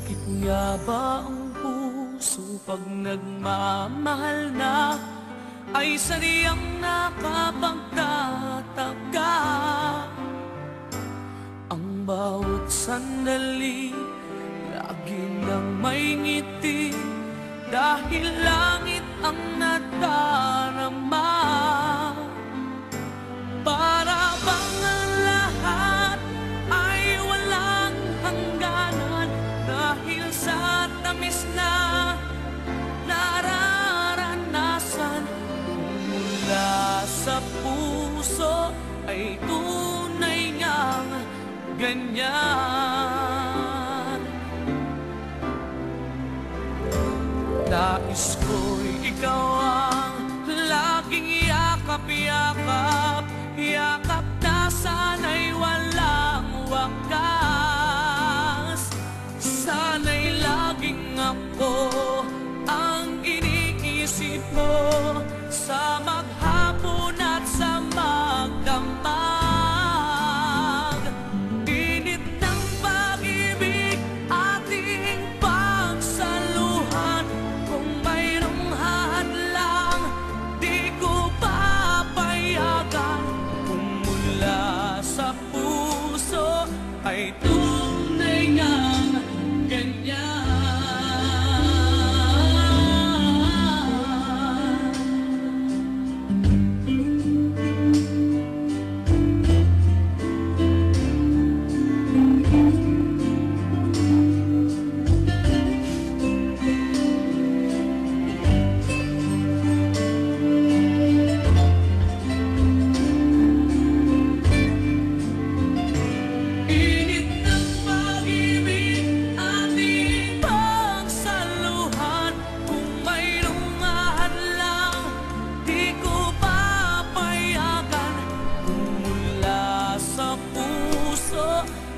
Sakit nga ba ang puso pag nagmamahal na ay sadyang nakapagtataka? Ang bawat sandali lagi nang may ngiti dahil langit ang nadarama. Para bang ang lahat ay walang hangganan dahil sa tamis na nararanasan mula sa puso ay tunay ngang ganyan. Nais ko'y ikaw ang laging yakap-yakap, yakap na sana'y walang wakas. Sana'y laging ako ang iniisip mo sa maghapon at sa magdamag. Init ng pag-ibig ating pagsaluhan, kung mayroong hadlang di ko papayagan. Kung mula sa puso ay tunay ngang ganyan.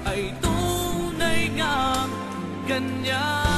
Ay tunay ngang ganyan.